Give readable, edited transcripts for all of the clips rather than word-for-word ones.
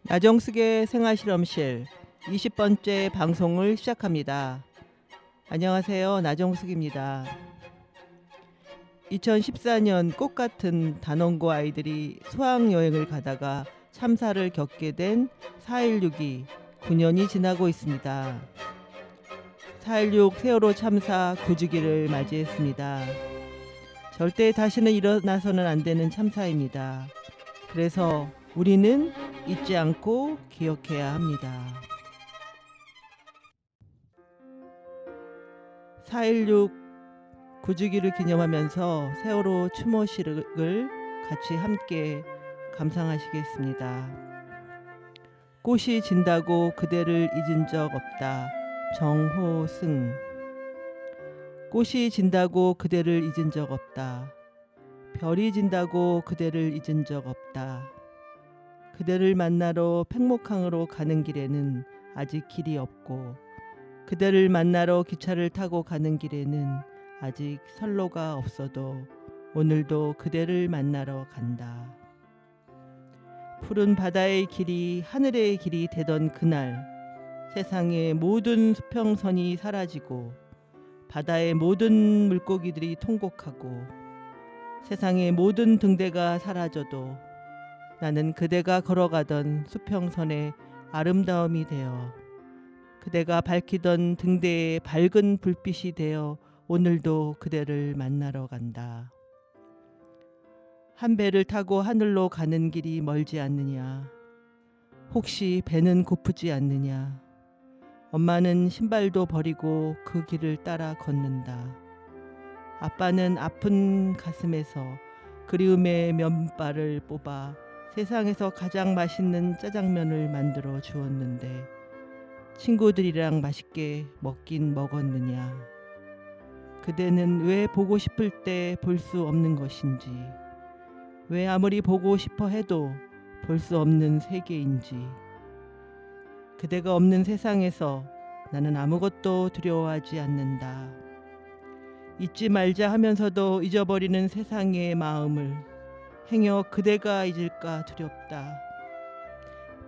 나정숙의 생활실험실 20번째 방송을 시작합니다. 안녕하세요. 나정숙입니다. 2014년 꽃같은 단원고 아이들이 수학여행을 가다가 참사를 겪게 된 4.16이 9년이 지나고 있습니다. 4.16 세월호 참사 9주기를 맞이했습니다. 절대 다시는 일어나서는 안 되는 참사입니다. 그래서 우리는 잊지 않고 기억해야 합니다. 4.16 9주기를 기념하면서 세월호 추모식을 같이 함께 감상하시겠습니다. 꽃이 진다고 그대를 잊은 적 없다. 정호승. 꽃이 진다고 그대를 잊은 적 없다. 별이 진다고 그대를 잊은 적 없다. 그대를 만나러 팽목항으로 가는 길에는 아직 길이 없고 그대를 만나러 기차를 타고 가는 길에는 아직 선로가 없어도 오늘도 그대를 만나러 간다. 푸른 바다의 길이 하늘의 길이 되던 그날 세상의 모든 수평선이 사라지고 바다의 모든 물고기들이 통곡하고 세상의 모든 등대가 사라져도 나는 그대가 걸어가던 수평선의 아름다움이 되어 그대가 밝히던 등대의 밝은 불빛이 되어 오늘도 그대를 만나러 간다. 한 배를 타고 하늘로 가는 길이 멀지 않느냐. 혹시 배는 고프지 않느냐. 엄마는 신발도 버리고 그 길을 따라 걷는다. 아빠는 아픈 가슴에서 그리움의 면발을 뽑아 세상에서 가장 맛있는 짜장면을 만들어 주었는데 친구들이랑 맛있게 먹긴 먹었느냐. 그대는 왜 보고 싶을 때 볼 수 없는 것인지, 왜 아무리 보고 싶어 해도 볼 수 없는 세계인지, 그대가 없는 세상에서 나는 아무것도 두려워하지 않는다. 잊지 말자 하면서도 잊어버리는 세상의 마음을 행여 그대가 잊을까 두렵다.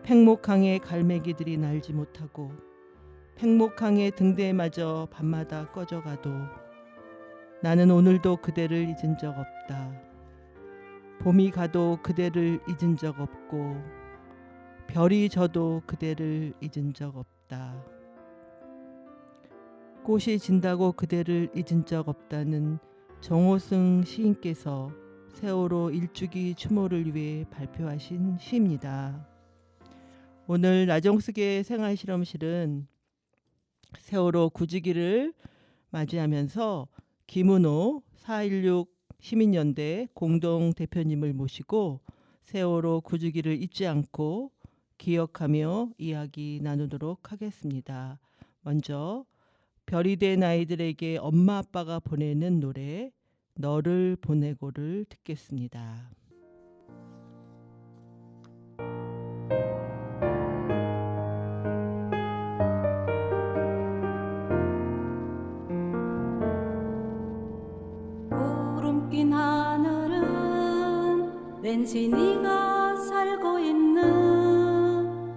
팽목항의 갈매기들이 날지 못하고 팽목항의 등대마저 밤마다 꺼져가도 나는 오늘도 그대를 잊은 적 없다. 봄이 가도 그대를 잊은 적 없고 별이 져도 그대를 잊은 적 없다. 꽃이 진다고 그대를 잊은 적 없다는 정호승 시인께서 세월호 1주기 추모를 위해 발표하신 시입니다. 오늘 나정숙의 생활실험실은 세월호 9주기를 맞이하면서 김은호 4.16 시민연대 공동대표님을 모시고 세월호 9주기를 잊지 않고 기억하며 이야기 나누도록 하겠습니다. 먼저 별이 된 아이들에게 엄마 아빠가 보내는 노래 너를 보내고를 듣겠습니다. 구름 낀 하늘은 왠지 네가 살고 있는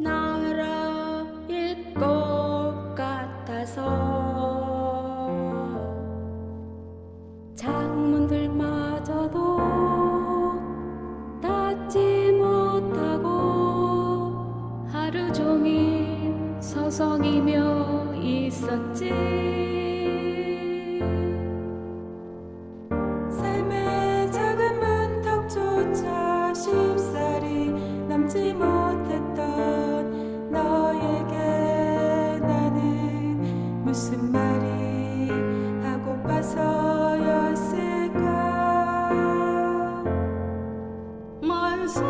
나라일 것 같아서 창문들마저도 닫지 못하고 하루 종일 서성이며 있었지. 삶의 작은 문턱조차 쉽사리 넘지 못했던 너에게 나는 무슨 말이 하고파서였을까. 먼 산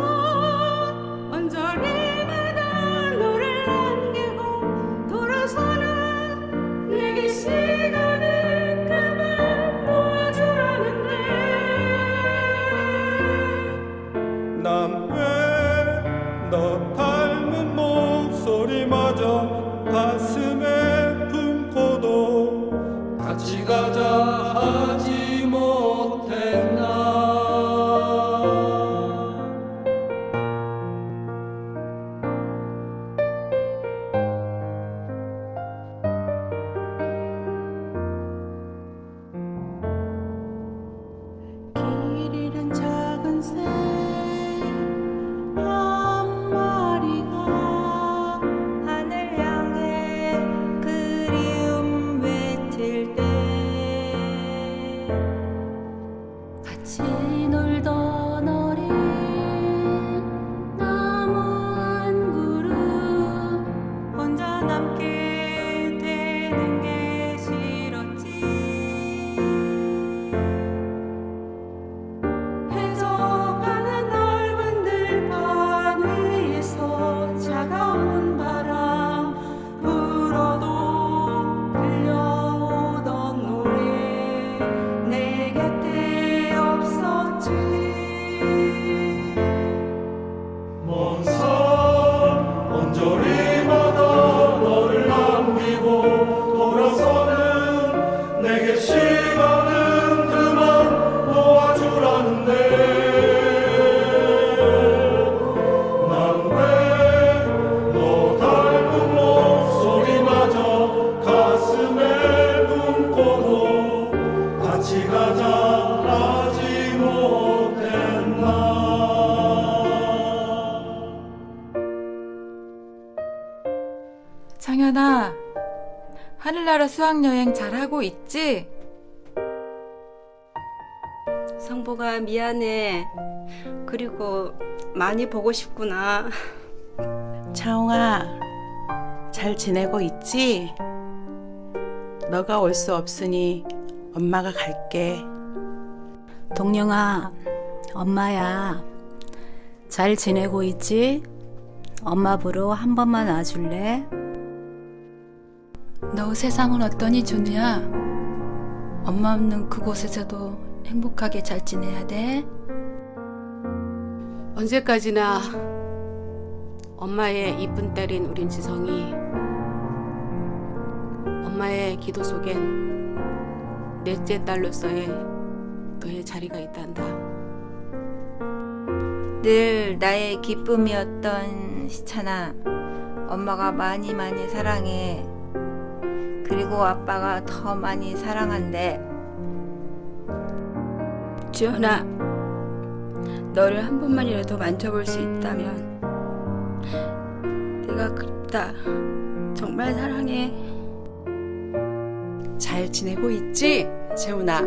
언저리마다 너를 남기고 돌아서는 내게 시간은 그만 놓아주라는데 난 왜 너 닮은 목소리마저 가슴에 품고도 같이 가자 하지 못했나. 길 잃은 작은 새 한 마리가 하늘 향해 그리움 외칠 때 같이 놀던 어린 나무 한 그루 혼자 남게 되는 게 싫었지. 해져가는 넓은 들판 위에서 차가운 바람 불어도 들려오던 노래 내 곁에 없었지. 먼 산 언저리마다 너를 남기고 돌아서는 내게 시간은 그만 놓아주라는데 난 왜 너 닮은 목소리마저 가슴에 품고도 같이 가자 하지 못했나. 창현아, 하늘나라 수학여행 잘하고 있지? 성보가 미안해. 그리고 많이 보고 싶구나. 차홍아, 잘 지내고 있지? 너가 올 수 없으니 엄마가 갈게. 동영아, 엄마야. 잘 지내고 있지? 엄마 보러 한 번만 와줄래? 너 세상은 어떠니, 준우야? 엄마 없는 그곳에서도 행복하게 잘 지내야 돼. 언제까지나 엄마의 이쁜 딸인 우린 지성이 엄마의 기도 속엔 넷째 딸로서의 너의 자리가 있단다. 늘 나의 기쁨이었던 시찬아, 엄마가 많이 사랑해. 그리고 아빠가 더 많이 사랑한대. 주연아, 너를 한 번만이라도 만져볼 수 있다면 내가 그립다. 정말 사랑해. 잘 지내고 있지, 재훈아?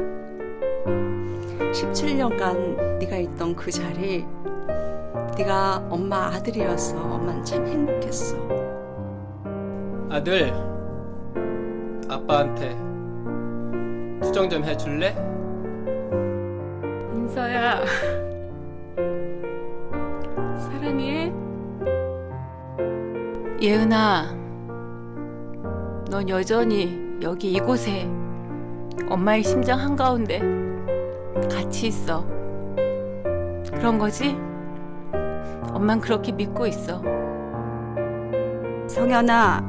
17년간 네가 있던 그 자리, 네가 엄마 아들이어서 엄마는 참 행복했어. 아들, 아빠한테 투정 좀 해줄래? 인서야, 사랑해. 예은아, 넌 여전히 여기 이곳에 엄마의 심장 한가운데 같이 있어. 그런 거지? 엄만 그렇게 믿고 있어. 성현아,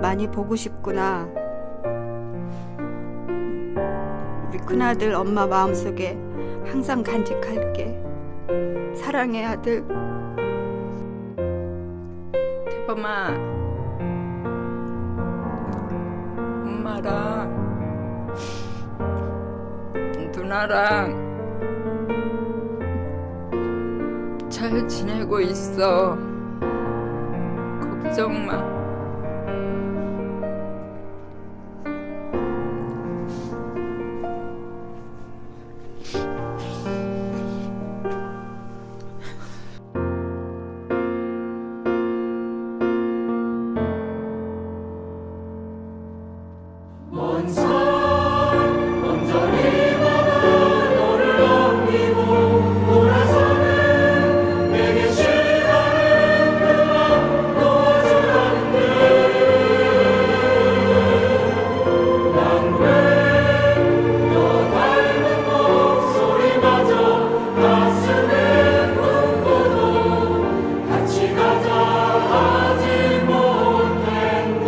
많이 보고 싶구나. 우리 큰아들 엄마 마음속에 항상 간직할게. 사랑해, 아들. 대범아, 엄마랑 누나랑 잘 지내고 있어. 걱정 마. 먼 산 언저리마다 너를 남기고 돌아서는 내게 시간은 그만 놓아주라는데 난 왜 너 닮은 목소리마저 가슴에 품고도 같이 가자 하지 못했나.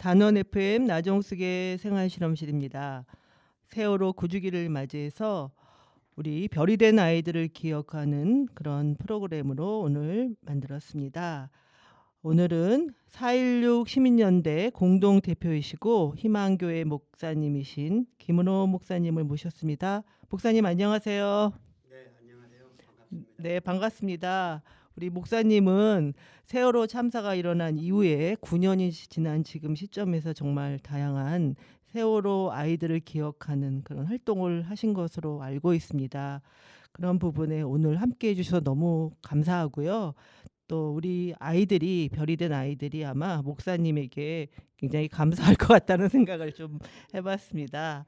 단원 FM 나정숙의 생활실험실입니다. 세월호 9주기를 맞이해서 우리 별이 된 아이들을 기억하는 그런 프로그램으로 오늘 만들었습니다. 오늘은 4.16 시민연대 공동대표이시고 희망교회 목사님이신 김은호 목사님을 모셨습니다. 목사님 안녕하세요. 네, 안녕하세요. 반갑습니다. 네, 반갑습니다. 우리 목사님은 세월호 참사가 일어난 이후에 9년이 지난 지금 시점에서 정말 다양한 세월호 아이들을 기억하는 그런 활동을 하신 것으로 알고 있습니다. 그런 부분에 오늘 함께 해주셔서 너무 감사하고요. 또 우리 아이들이 별이 된 아이들이 아마 목사님에게 굉장히 감사할 것 같다는 생각을 좀 해봤습니다.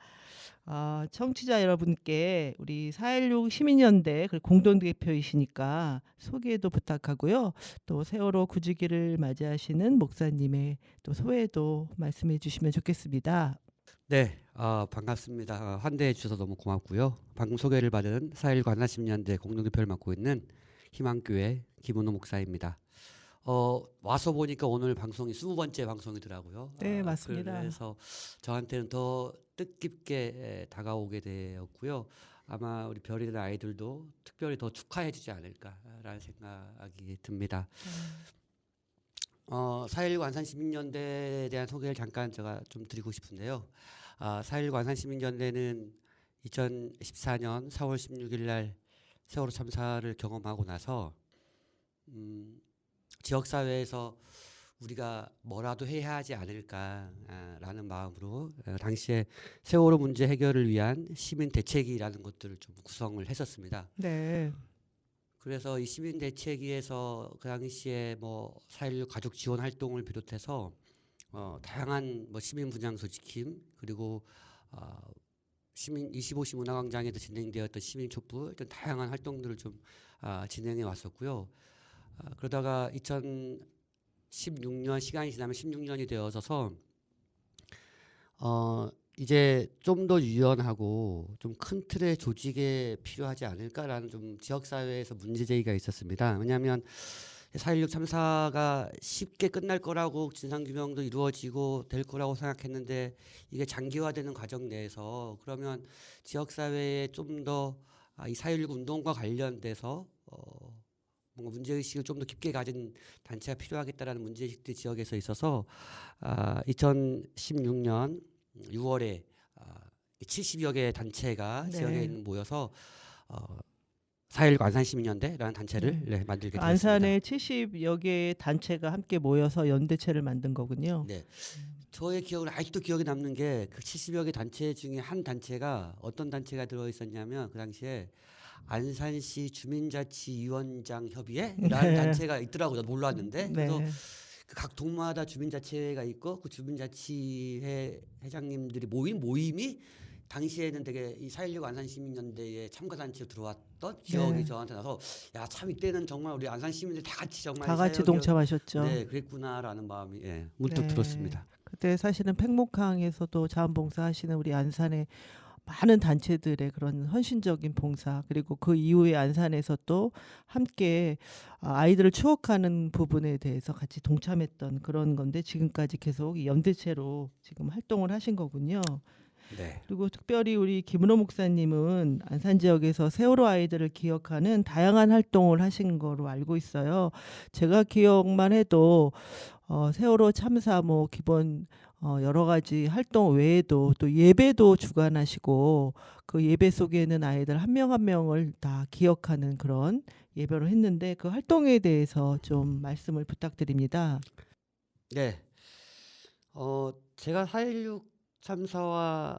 청취자 여러분께 우리 4.16 시민연대 공동대표이시니까 소개도 부탁하고요. 또 세월호 9주기를 맞이하시는 목사님의 또 소회도 말씀해 주시면 좋겠습니다. 네, 반갑습니다. 환대해 주셔서 너무 고맙고요. 방금 소개를 받은 4.19 관나심연대 공동대표를 맡고 있는 희망교회 김은호 목사입니다. 와서 보니까 오늘 방송이 20번째 방송이더라고요. 네, 맞습니다. 그래서 저한테는 더 뜻깊게 다가오게 되었고요. 아마 우리 별이 된 아이들도 특별히 더 축하해 주지 않을까라는 생각이 듭니다. 4.19 안산시민연대에 대한 소개를 잠깐 제가 좀 드리고 싶은데요. 4.19 안산시민연대는 2014년 4월 16일 날 세월호 참사를 경험하고 나서 지역사회에서 우리가 뭐라도 해야 하지 않을까라는 마음으로 당시에 세월호 문제 해결을 위한 시민 대책위라는 것들을 좀 구성을 했었습니다. 네. 그래서 이 시민 대책위에서 그 당시에 뭐 4.16 가족 지원 활동을 비롯해서 다양한 뭐 시민 분향 소지킴 그리고 시민 25시 문화광장에서 진행되었던 시민 촛불 이런 다양한 활동들을 좀 진행해 왔었고요. 그러다가 2016년 시간이 지나면 16년이 되어서서 이제 좀 더 유연하고 좀 큰 틀의 조직에 필요하지 않을까라는 좀 지역사회에서 문제제기가 있었습니다. 왜냐하면 4.16 참사가 쉽게 끝날 거라고 진상규명도 이루어지고 될 거라고 생각했는데 이게 장기화되는 과정 내에서 그러면 지역사회에 좀 더 이 4.16 운동과 관련돼서 뭔가 문제의식을 좀 더 깊게 가진 단체가 필요하겠다라는 문제의식들이 지역에서 있어서 2016년 6월에 70여 개의 단체가 지역에 모여서 4.19 안산시민연대라는 단체를 만들게 되었습니다. 안산에 70여 개의 단체가 함께 모여서 연대체를 만든 거군요. 네. 저의 기억을 아직도 기억에 남는 게 그 70여 개 단체 중에 한 단체가 어떤 단체가 들어 있었냐면 그 당시에 안산시 주민자치위원장 협의회라는 단체가 있더라고요. 몰랐는데. 그래서 그 각 동마다 주민자치회가 있고 그 주민자치회 회장님들이 모임이 당시에는 되게 이 4.16 안산시민연대에 참가단체로 들어왔던 기억이 저한테 나서 야, 참 이때는 정말 우리 안산시민들 다 같이 정말 다 같이 동참하셨죠. 네, 그랬구나라는 마음이 문득 들었습니다. 그때 사실은 팽목항에서도 자원봉사 하시는 우리 안산의 많은 단체들의 그런 헌신적인 봉사 그리고 그 이후에 안산에서 또 함께 아이들을 추억하는 부분에 대해서 같이 동참했던 그런 건데 지금까지 계속 이 연대체로 지금 활동을 하신 거군요. 네. 그리고 특별히 우리 김은호 목사님은 안산 지역에서 세월호 아이들을 기억하는 다양한 활동을 하신 거로 알고 있어요. 제가 기억만 해도 세월호 참사 뭐 기본 여러 가지 활동 외에도 또 예배도 주관하시고 그 예배 속에는 아이들 한 명 한 명을 다 기억하는 그런 예배를 했는데 그 활동에 대해서 좀 말씀을 부탁드립니다. 네. 제가 4.16 참사와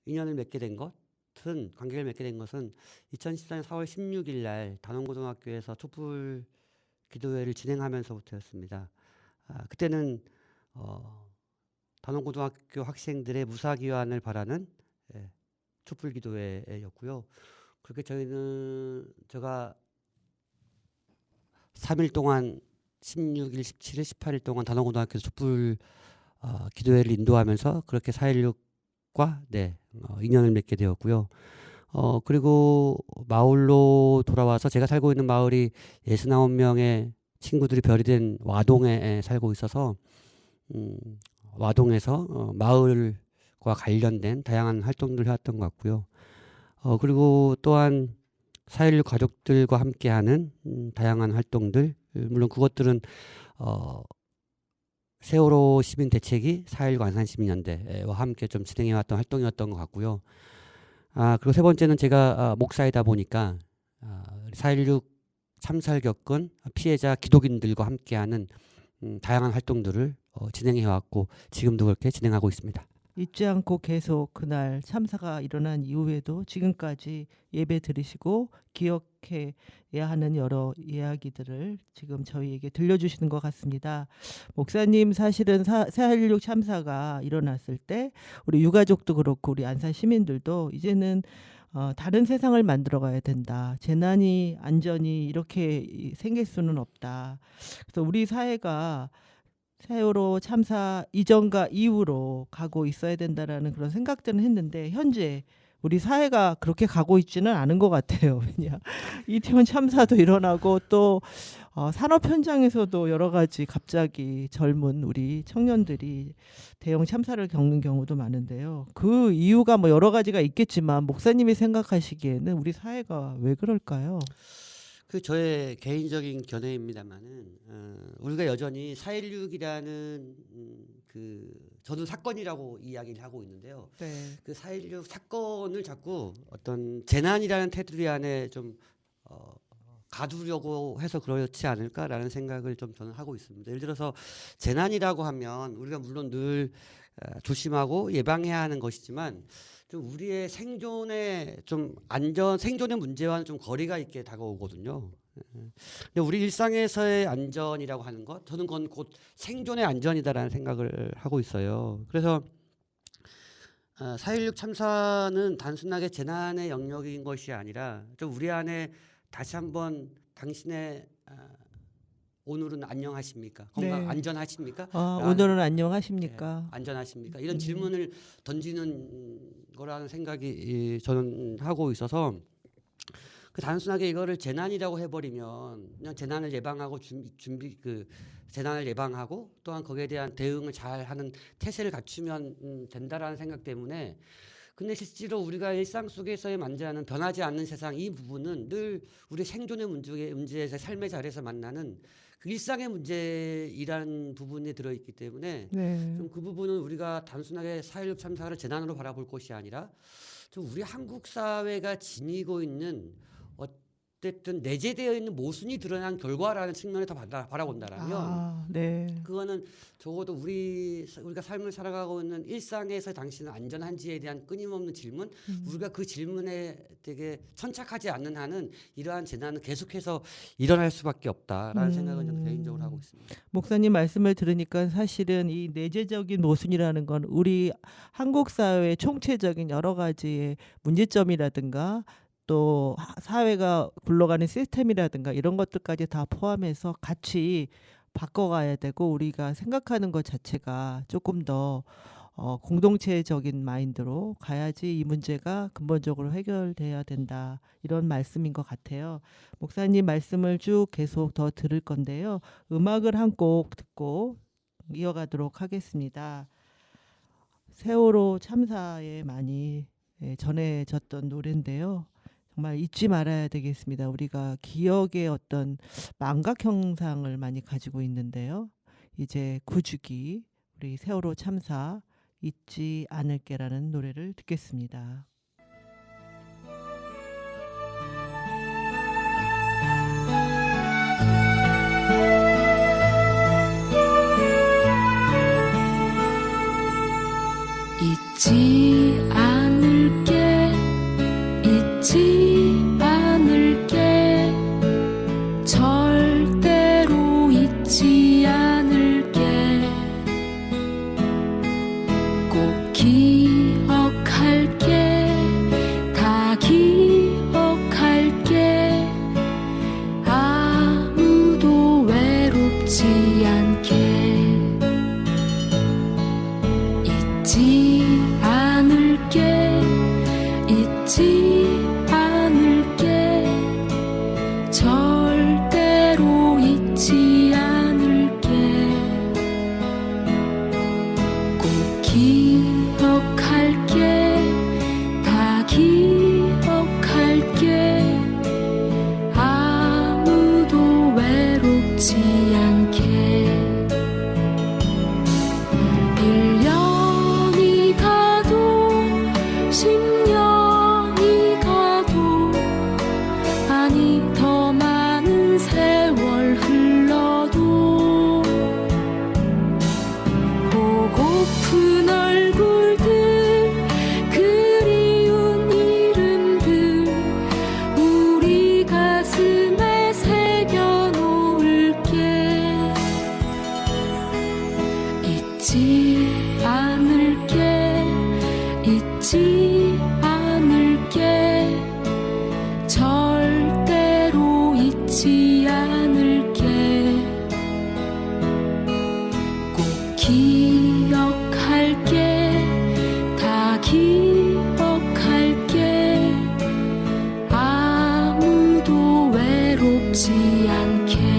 인연을 맺게 된 것은 관계를 맺게 된 것은 2014년 4월 16일 날 단원고등학교에서 촛불 기도회를 진행하면서부터였습니다. 그때는 단원고등학교 학생들의 무사기환을 바라는 촛불 기도회였고요. 그렇게 제가 3일 동안 16일, 17일, 18일 동안 단원고등학교에서 촛불 기도회를 인도하면서 그렇게 4.16과 인연을 맺게 되었고요. 그리고 마을로 돌아와서 제가 살고 있는 마을이 69명의 친구들이 별이 된 와동에 살고 있어서 와동에서 마을과 관련된 다양한 활동들을 해왔던 것 같고요. 그리고 또한 4.16 가족들과 함께하는 다양한 활동들, 물론 그것들은 세월호 시민 대책이 4.19 안산시민연대와 함께 좀 진행해왔던 활동이었던 것 같고요. 그리고 세 번째는 제가 목사이다 보니까 4.16 참사를 겪은 피해자 기독인들과 함께하는 다양한 활동들을 진행해왔고 지금도 그렇게 진행하고 있습니다. 잊지 않고 계속 그날 참사가 일어난 이후에도 지금까지 예배 드리시고 기억해야 하는 여러 이야기들을 지금 저희에게 들려주시는 것 같습니다. 목사님, 사실은 4.16 참사가 일어났을 때 우리 유가족도 그렇고 우리 안산 시민들도 이제는 다른 세상을 만들어 가야 된다. 재난이 안전이 이렇게 생길 수는 없다. 그래서 우리 사회가 세월호 참사 이전과 이후로 가고 있어야 된다라는 그런 생각들은 했는데 현재 우리 사회가 그렇게 가고 있지는 않은 것 같아요. 왜냐 이태원 참사도 일어나고 또 산업 현장에서도 여러 가지 갑자기 젊은 우리 청년들이 대형 참사를 겪는 경우도 많은데요. 그 이유가 뭐 여러 가지가 있겠지만 목사님이 생각하시기에는 우리 사회가 왜 그럴까요? 그 저의 개인적인 견해입니다만은 우리가 여전히 4.16이라는 저는 사건이라고 이야기를 하고 있는데요. 네. 그 4.16 사건을 자꾸 어떤 재난이라는 테두리 안에 좀 가두려고 해서 그렇지 않을까라는 생각을 좀 저는 하고 있습니다. 예를 들어서 재난이라고 하면 우리가 물론 늘 조심하고 예방해야 하는 것이지만 좀 우리의 생존의 좀 생존의 문제와는 좀 거리가 있게 다가오거든요. 근데 우리 일상에서의 안전이라고 하는 것, 저는 그건 곧 생존의 안전이다라는 생각을 하고 있어요. 그래서 4.16 참사는 단순하게 재난의 영역인 것이 아니라 좀 우리 안에 다시 한번 당신의 오늘은 안녕하십니까? 건강 네. 안전하십니까? 오늘은 안녕하십니까? 네, 안전하십니까? 이런 질문을 던지는 거라는 생각이 저는 하고 있어서 그 단순하게 이거를 재난이라고 해버리면 그냥 재난을 예방하고 재난을 예방하고 또한 거기에 대한 대응을 잘하는 태세를 갖추면 된다라는 생각 때문에 근데 실제로 우리가 일상 속에서의 만지하는 변하지 않는 세상 이 부분은 늘 우리 생존의 문제에서 삶의 자리에서 만나는 그 일상의 문제이라는 부분에 들어있기 때문에 네. 좀 그 부분은 우리가 단순하게 4.16 참사를 재난으로 바라볼 것이 아니라 좀 우리 한국 사회가 지니고 있는 어쨌든 내재되어 있는 모순이 드러난 결과라는 측면에서 바라본다라면 네. 그거는 적어도 우리가 삶을 살아가고 있는 일상에서 당신은 안전한지에 대한 끊임없는 질문, 우리가 그 질문에 되게 천착하지 않는 한은 이러한 재난은 계속해서 일어날 수밖에 없다라는 생각은 저는 개인적으로 하고 있습니다. 목사님 말씀을 들으니까 사실은 이 내재적인 모순이라는 건 우리 한국 사회의 총체적인 여러 가지의 문제점이라든가 또 사회가 굴러가는 시스템이라든가 이런 것들까지 다 포함해서 같이 바꿔가야 되고 우리가 생각하는 것 자체가 조금 더 공동체적인 마인드로 가야지 이 문제가 근본적으로 해결돼야 된다 이런 말씀인 것 같아요. 목사님 말씀을 쭉 계속 더 들을 건데요. 음악을 한 곡 듣고 이어가도록 하겠습니다. 세월호 참사에 많이 전해졌던 노래인데요. 정말 잊지 말아야 되겠습니다. 우리가 기억의 어떤 망각 형상을 많이 가지고 있는데요. 이제 구주기 우리 세월호 참사 잊지 않을게라는 노래를 듣겠습니다. 잊지 않을게 잊지 않을게 절대로 잊지 않을게 꼭 기억할게 외롭지 않게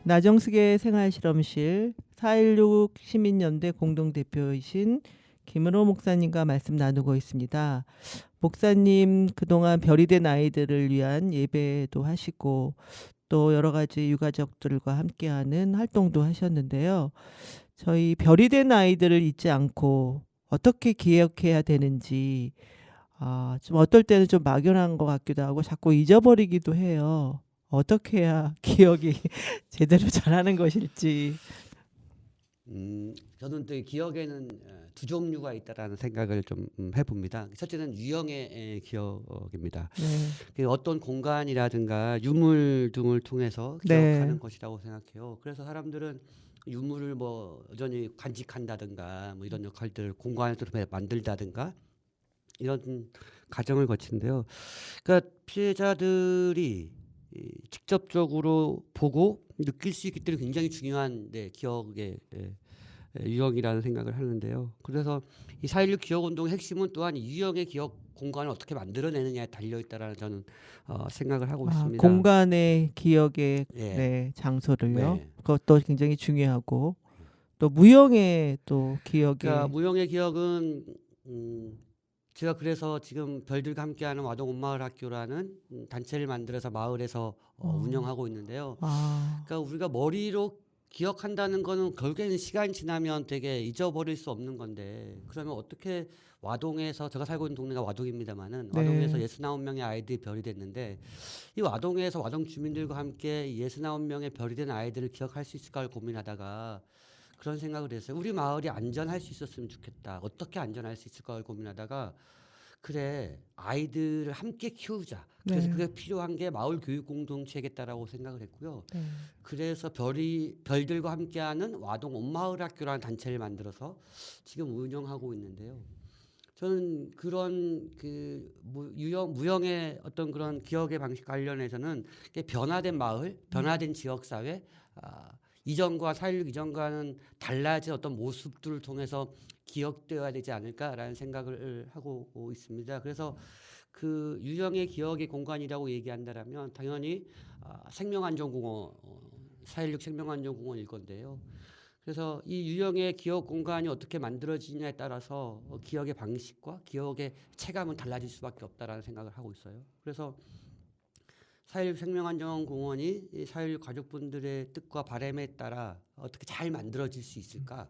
나정숙의 생활실험실 4.16 시민연대 공동대표이신 김은호 목사님과 말씀 나누고 있습니다. 목사님 그동안 별이 된 아이들을 위한 예배도 하시고 또 여러 가지 유가족들과 함께하는 활동도 하셨는데요. 저희 별이 된 아이들을 잊지 않고 어떻게 기억해야 되는지 좀 어떨 때는 좀 막연한 것 같기도 하고 자꾸 잊어버리기도 해요. 어떻게 해야 기억이 제대로 잘하는 것일지. 저는 또 기억에는 두 종류가 있다라는 생각을 좀 해봅니다. 첫째는 유형의 기억입니다. 네. 어떤 공간이라든가 유물 등을 통해서 기억하는 것이라고 생각해요. 그래서 사람들은 유물을 뭐 여전히 간직한다든가 뭐 이런 역할들을 공간을 만들다든가 이런 과정을 거치는데요. 그러니까 피해자들이 직접적으로 보고 느낄 수 있기 때문에 굉장히 중요한 기억의 유형이라는 생각을 하는데요. 그래서 이 4.16 기억운동의 핵심은 또한 이 유형의 기억 공간을 어떻게 만들어내느냐에 달려있다라는 저는 생각을 하고 있습니다. 공간의 기억의 장소를요. 그것도 굉장히 중요하고 또 무형의 또 기억의 그러니까 무형의 기억은 제가 그래서 지금 별들과 함께하는 와동 온마을 학교라는 단체를 만들어서 마을에서 운영하고 있는데요. 그러니까 우리가 머리로 기억한다는 거는 결국에는 시간이 지나면 되게 잊어버릴 수 없는 건데 그러면 어떻게 와동에서 제가 살고 있는 동네가 와동입니다만은 와동에서 69명의 아이들이 별이 됐는데 이 와동에서 와동 주민들과 함께 69명의 별이 된 아이들을 기억할 수 있을까를 고민하다가 그런 생각을 했어요. 우리 마을이 안전할 수 있었으면 좋겠다. 어떻게 안전할 수 있을까를 고민하다가 그래 아이들을 함께 키우자. 그래서 그게 필요한 게 마을 교육 공동체겠다라고 생각을 했고요. 그래서 별들과 함께하는 와동 온마을 학교라는 단체를 만들어서 지금 운영하고 있는데요. 저는 그런 무형의 어떤 그런 기억의 방식 관련해서는 변화된 마을, 변화된 지역 사회. 이전과 4.16 이전과는 달라진 어떤 모습들을 통해서 기억되어야 되지 않을까라는 생각을 하고 있습니다. 그래서 그 유형의 기억의 공간이라고 얘기한다면 당연히 생명안전공원, 4.16 생명안전공원일 건데요. 그래서 이 유형의 기억 공간이 어떻게 만들어지냐에 따라서 기억의 방식과 기억의 체감은 달라질 수밖에 없다라는 생각을 하고 있어요. 그래서 4.16 생명안전공원이 4.16 가족분들의 뜻과 바람에 따라 어떻게 잘 만들어질 수 있을까?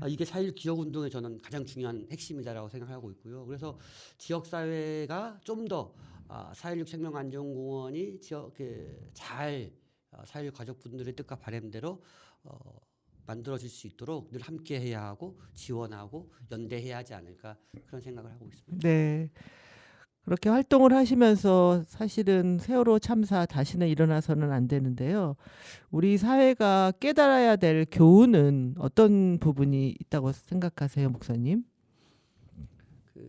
이게 4.16 기억운동의 저는 가장 중요한 핵심이다라고 생각하고 있고요. 그래서 지역사회가 좀 더 4.16 생명안전공원이 잘 4.16 가족분들의 뜻과 바람대로 만들어질 수 있도록 늘 함께해야 하고 지원하고 연대해야 하지 않을까 그런 생각을 하고 있습니다. 네. 그렇게 활동을 하시면서 사실은 세월호 참사 다시는 일어나서는 안 되는데요. 우리 사회가 깨달아야 될 교훈은 어떤 부분이 있다고 생각하세요, 목사님?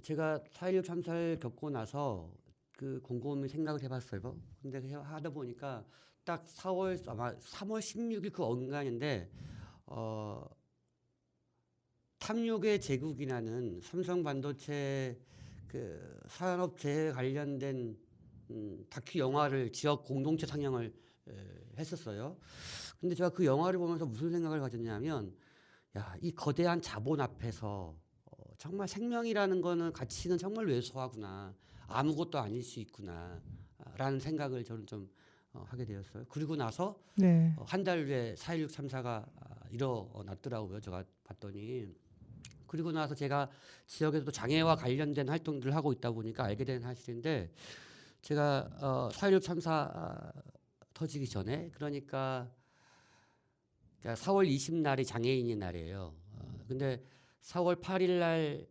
제가 4.16 참사를 겪고 나서 곰곰이 생각을 해봤어요. 근데 하다 보니까 딱 3월 16일 그 어간인데 탐욕의 제국이라는 삼성 반도체 산업재해 관련된 다큐 영화를 지역 공동체 상영을 했었어요. 근데 제가 그 영화를 보면서 무슨 생각을 가졌냐면, 이 거대한 자본 앞에서 정말 생명이라는 거는 가치는 정말 왜소하구나, 아무것도 아닐 수 있구나라는 생각을 저는 좀 하게 되었어요. 그리고 나서 네. 한 달 후에 4.16 참사가 일어났더라고요. 제가 봤더니. 그리고 나서 제가 지역에서도 장애와 관련된 활동들을 하고 있다 보니까 알게 된 사실인데, 제가 4.16 참사 터지기 전에, 그러니까 4월 20날이 장애인의 날이에요. 근데 4월 8일 날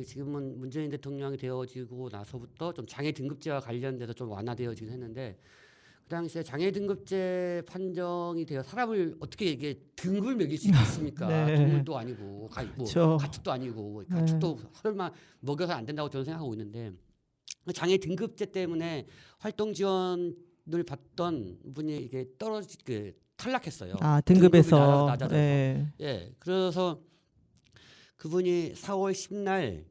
지금은 문재인 대통령이 되어지고 나서부터 좀 장애 등급제와 관련돼서 좀 완화되어지긴 했는데, 그 당시에 장애 등급제 판정이 되어 사람을 어떻게 이게 등급을 매길 수 있겠습니까? 네. 동물도 아니고 그렇죠. 가축도 아니고 가축도 설마 먹여서 안 된다고 저는 생각하고 있는데, 장애 등급제 때문에 활동 지원을 받던 분이 이게 탈락했어요. 등급에서. 낮아져서. 네. 예, 그래서 그분이 4월 10날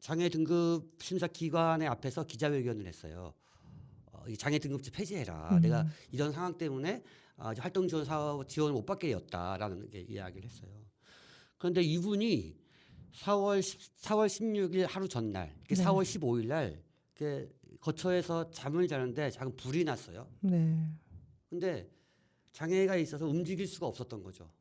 장애 등급 심사 기관의 앞에서 기자회견을 했어요. 이 장애 등급제 폐지해라. 내가 이런 상황 때문에 활동 지원 사업 지원을 못 받게 되었다라는 이야기를 했어요. 그런데 이분이 4월 16일 하루 전날, 4월 15일 날 거처에서 잠을 자는데 작은 불이 났어요. 네. 근데 장애가 있어서 움직일 수가 없었던 거죠.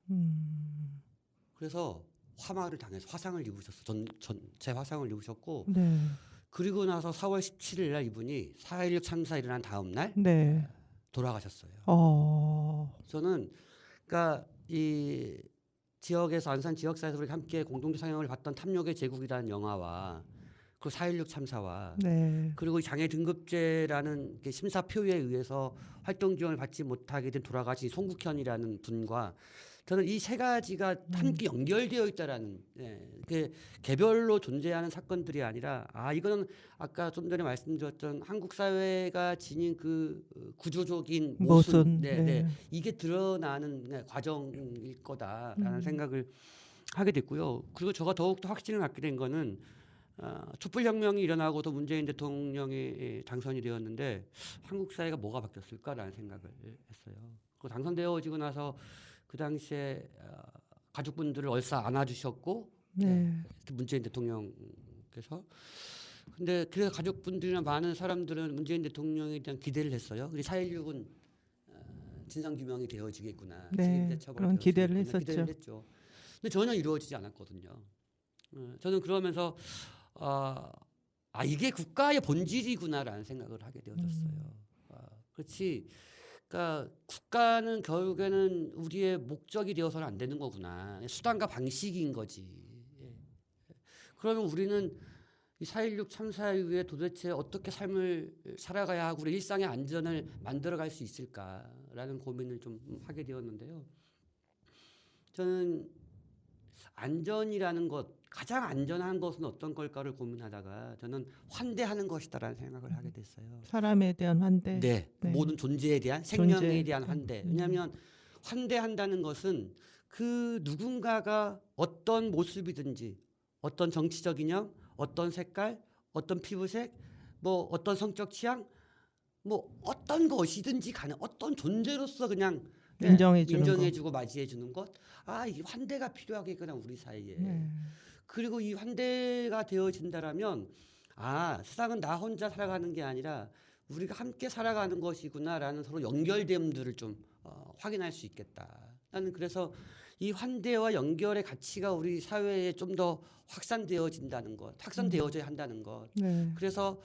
그래서 화마를 당해서 화상을 입으셨어. 전체 화상을 입으셨고, 네. 그리고 나서 4월 17일 날 이분이 4.16 참사 일어난 다음 날 네. 돌아가셨어요. 저는 그러니까 이 지역에서 안산 지역사에서 우리 함께 공동체 상영을 봤던 탐욕의 제국이라는 영화와 그 4.16 참사와 네. 그리고 장애 등급제라는 심사표에 의해서 활동 지원을 받지 못하게 된 돌아가신 송국현이라는 분과 저는 이 세 가지가 함께 연결되어 있다라는, 개별로 존재하는 사건들이 아니라, 이거는 아까 좀 전에 말씀드렸던 한국 사회가 지닌 구조적인 모순, 이게 드러나는 과정일 거다라는 생각을 하게 됐고요. 그리고 제가 더욱더 확신을 갖게 된 거는 촛불혁명이 일어나고도 문재인 대통령이 당선이 되었는데 한국 사회가 뭐가 바뀌었을까라는 생각을 했어요. 그 당선되어지고 나서 그 당시에 가족분들을 얼싸 안아주셨고, 문재인 대통령께서. 근데 그래서 가족분들이나 많은 사람들은 문재인 대통령에 대한 기대를 했어요. 우리 4.16은 진상규명이 되어지겠구나. 그런 기대를 했었죠. 기대를 했죠. 근데 전혀 이루어지지 않았거든요. 저는 그러면서 이게 국가의 본질이구나라는 생각을 하게 되어졌어요. 그렇지. 그러니까 국가는 결국에는 우리의 목적이 되어서는 안 되는 거구나. 수단과 방식인 거지. 그러면 우리는 이 4.16 참사 이후에 도대체 어떻게 삶을 살아가야 하고 우리 일상의 안전을 만들어갈 수 있을까라는 고민을 좀 하게 되었는데요. 저는 안전이라는 것, 가장 안전한 것은 어떤 걸까를 고민하다가 저는 환대하는 것이다라는 생각을 하게 됐어요. 사람에 대한 환대. 네. 모든 존재에 대한, 생명에 대한 환대. 왜냐하면 환대한다는 것은 그 누군가가 어떤 모습이든지, 어떤 정치적 이념, 어떤 색깔, 어떤 피부색, 어떤 성적 취향, 어떤 것이든지 간에 어떤 존재로서 그냥 인정해주고 맞이해주는 것. 이 환대가 필요하겠구나 우리 사이에. 그리고 이 환대가 되어진다라면 세상은 나 혼자 살아가는 게 아니라 우리가 함께 살아가는 것이구나라는 서로 연결됨들을 좀 확인할 수 있겠다. 나는 그래서 이 환대와 연결의 가치가 우리 사회에 좀 더 확산되어진다는 것, 확산되어져야 한다는 것. 네. 그래서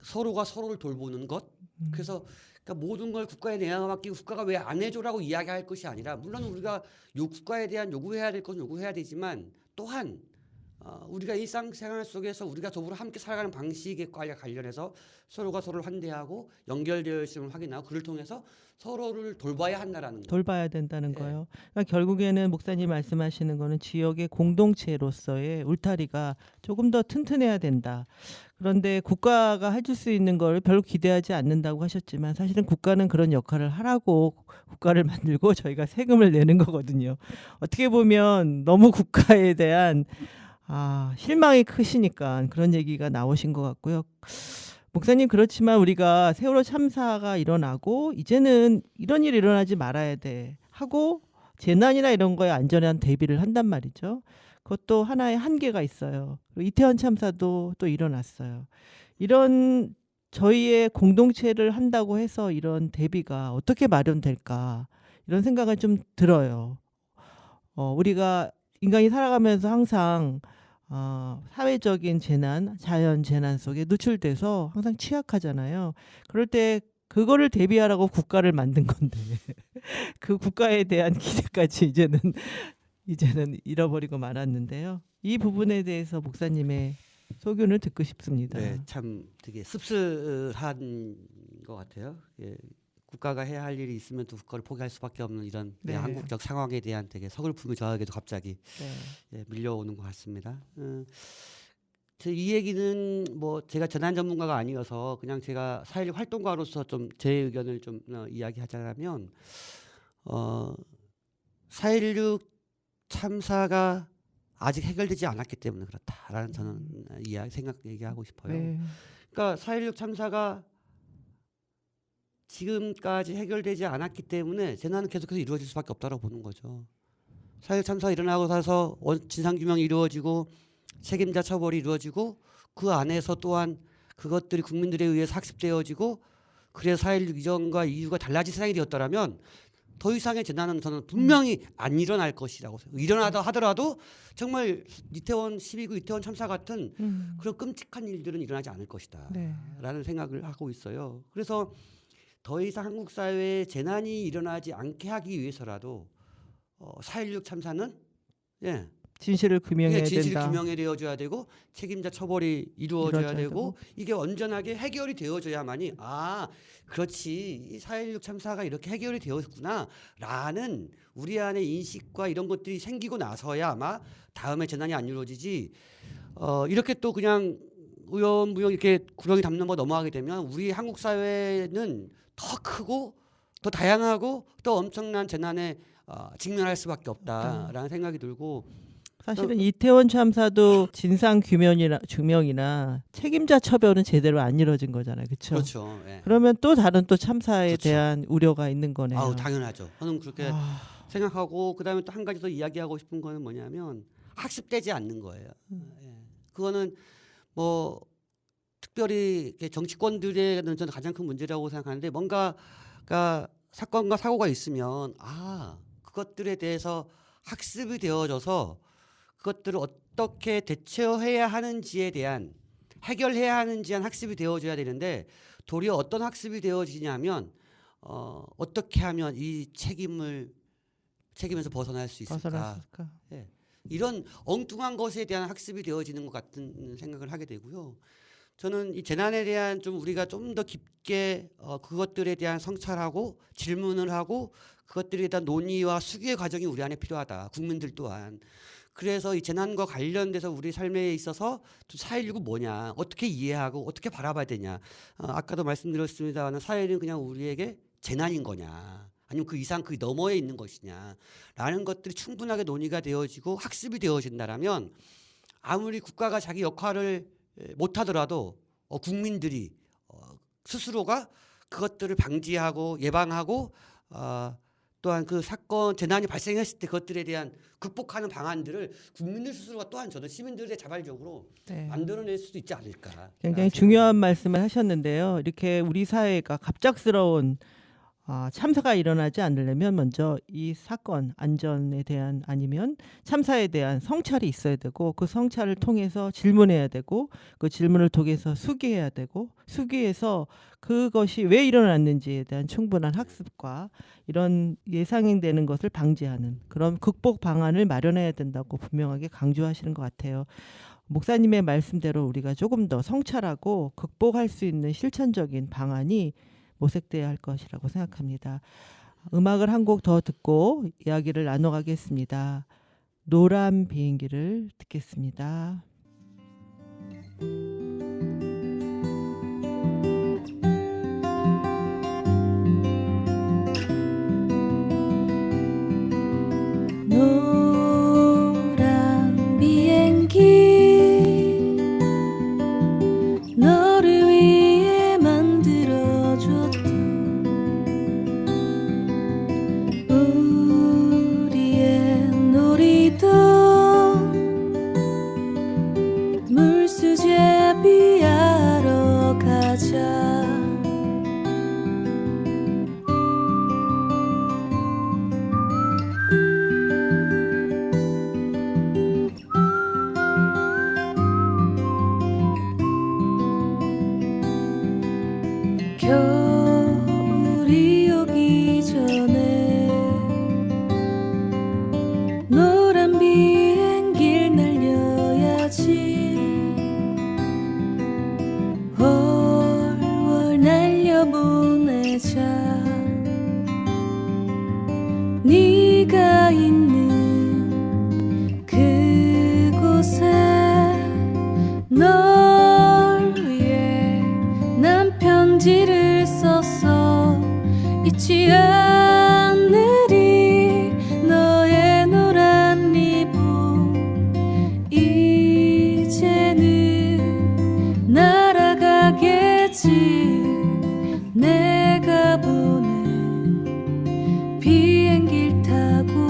서로가 서로를 돌보는 것. 그래서 그러니까 모든 걸 국가에 내가 맡기고 국가가 왜 안 해줘라고 이야기할 것이 아니라 물론 우리가 국가에 대한 요구해야 될 것은 요구해야 되지만 또한 우리가 일상생활 속에서 우리가 더불어 함께 살아가는 방식에 관련해서 서로가 서로를 환대하고 연결되어 있음을 확인하고 그를 통해서 서로를 돌봐야 한다라는 거. 돌봐야 된다는 네. 거요. 그러니까 결국에는 목사님 말씀하시는 거는 지역의 공동체로서의 울타리가 조금 더 튼튼해야 된다. 그런데 국가가 해줄 수 있는 걸 별로 기대하지 않는다고 하셨지만 사실은 국가는 그런 역할을 하라고 국가를 만들고 저희가 세금을 내는 거거든요. 어떻게 보면 너무 국가에 대한 실망이 크시니까 그런 얘기가 나오신 것 같고요. 목사님 그렇지만 우리가 세월호 참사가 일어나고 이제는 이런 일이 일어나지 말아야 돼 하고 재난이나 이런 거에 안전한 대비를 한단 말이죠. 그것도 하나의 한계가 있어요. 그리고 이태원 참사도 또 일어났어요. 이런 저희의 공동체를 한다고 해서 이런 대비가 어떻게 마련될까 이런 생각을 좀 들어요. 우리가 인간이 살아가면서 항상 사회적인 재난, 자연 재난 속에 노출돼서 항상 취약하잖아요. 그럴 때 그거를 대비하라고 국가를 만든 건데 그 국가에 대한 기대까지 이제는 잃어버리고 말았는데요. 이 부분에 대해서 목사님의 소견을 듣고 싶습니다. 네, 참 되게 씁쓸한 것 같아요. 예, 국가가 해야 할 일이 있으면 또 국가를 포기할 수밖에 없는 이런 네. 한국적 상황에 대한 되게 서글픔이 저에게도 갑자기 네. 밀려오는 것 같습니다. 이 얘기는 뭐 제가 재난 전문가가 아니어서 그냥 제가 4.16 활동가로서 좀 제 의견을 좀 이야기하자면 4.16 참사가 아직 해결되지 않았기 때문에 그렇다라는 저는 얘기하고 싶어요. 네. 그러니까 4.16 참사가 지금까지 해결되지 않았기 때문에 재난은 계속해서 이루어질 수밖에 없다고 보는 거죠. 4.16 참사가 일어나고 나서 진상규명이 이루어지고 책임자 처벌이 이루어지고 그 안에서 또한 그것들이 국민들에 의해서 학습되어지고 그래서 4.16 이전과 이후가 달라진 세상이 되었더라면 더 이상의 재난은 저는 분명히 안 일어날 것이라고 생각해요. 일어나다 하더라도 정말 이태원 12구 이태원 참사 같은 그런 끔찍한 일들은 일어나지 않을 것이다 네. 라는 생각을 하고 있어요. 그래서 더 이상 한국 사회에 재난이 일어나지 않게 하기 위해서라도 4.16 참사는 진실을 규명해야 진실 된다. 규명이 되어줘야 되고 책임자 처벌이 이루어져야 되고 이게 온전하게 해결이 되어줘야만이 그렇지 이 4.16 참사가 이렇게 해결이 되었구나라는 우리 안에 인식과 이런 것들이 생기고 나서야 아마 다음에 재난이 안 이루어지지 이렇게 또 그냥 우연무용 이렇게 구렁이 담는 거 넘어가게 되면 우리 한국 사회는 더 크고 더 다양하고 또 엄청난 재난에 직면할 수밖에 없다라는 생각이 들고 사실은 이태원 참사도 진상 규명이나 책임자 처벌은 제대로 안 이루어진 거잖아요, 그렇죠? 그렇죠. 예. 그러면 또 다른 또 참사에 그렇죠. 대한 우려가 있는 거네요. 당연하죠. 저는 그렇게 생각하고 그다음에 또 한 가지 더 이야기하고 싶은 거는 뭐냐면 학습되지 않는 거예요. 예. 그거는 뭐 특별히 정치권들에는 저는 가장 큰 문제라고 생각하는데 뭔가가 사건과 사고가 있으면 그것들에 대해서 학습이 되어져서 그것들을 어떻게 대처해야 하는지에 대한 해결해야 하는지에 대한 학습이 되어져야 되는데 도리어 어떤 학습이 되어지냐면 어떻게 하면 이 책임에서 벗어날 수 있을까? 예. 이런 엉뚱한 것에 대한 학습이 되어지는 것 같은 생각을 하게 되고요. 저는 이 재난에 대한 좀 우리가 좀 더 깊게 그것들에 대한 성찰하고 질문을 하고 그것들에 대한 논의와 수기의 과정이 우리 안에 필요하다. 국민들 또한. 그래서 이 재난과 관련돼서 우리 삶에 있어서 4.16은 뭐냐, 어떻게 이해하고 어떻게 바라봐야 되냐. 아까도 말씀드렸습니다만 4.16은 그냥 우리에게 재난인 거냐, 아니면 그 이상 그 너머에 있는 것이냐라는 것들이 충분하게 논의가 되어지고 학습이 되어진다라면 아무리 국가가 자기 역할을 못하더라도 국민들이 스스로가 그것들을 방지하고 예방하고 또한 그 사건 재난이 발생했을 때 그것들에 대한 극복하는 방안들을 국민들 스스로가 또한 저는 시민들의 자발적으로 만들어낼 수도 있지 않을까. 굉장히 중요한 말씀을 하셨는데요. 이렇게 우리 사회가 갑작스러운 참사가 일어나지 않으려면 먼저 이 사건 안전에 대한 아니면 참사에 대한 성찰이 있어야 되고 그 성찰을 통해서 질문해야 되고 그 질문을 통해서 수기해야 되고 수기해서 그것이 왜 일어났는지에 대한 충분한 학습과 이런 예상되는 것을 방지하는 그런 극복 방안을 마련해야 된다고 분명하게 강조하시는 것 같아요. 목사님의 말씀대로 우리가 조금 더 성찰하고 극복할 수 있는 실천적인 방안이 모색돼야 할 것이라고 생각합니다. 음악을 한 곡 더 듣고 이야기를 나눠가겠습니다. 노란 비행기를 듣겠습니다. 노란 비행기 너를 위해 만들어줬던 우리의 놀이동 물수제비하러 가자. 겨울이 오기 전에 노란 비행길 날려야지. 월월 날려보내자. 네가 있는 그곳에 널 위해 난 편지를 썼어. 잊지 않으리 너의 노란 리본. 이제는 날아가겠지. 내가 보낸 비행기를 타고.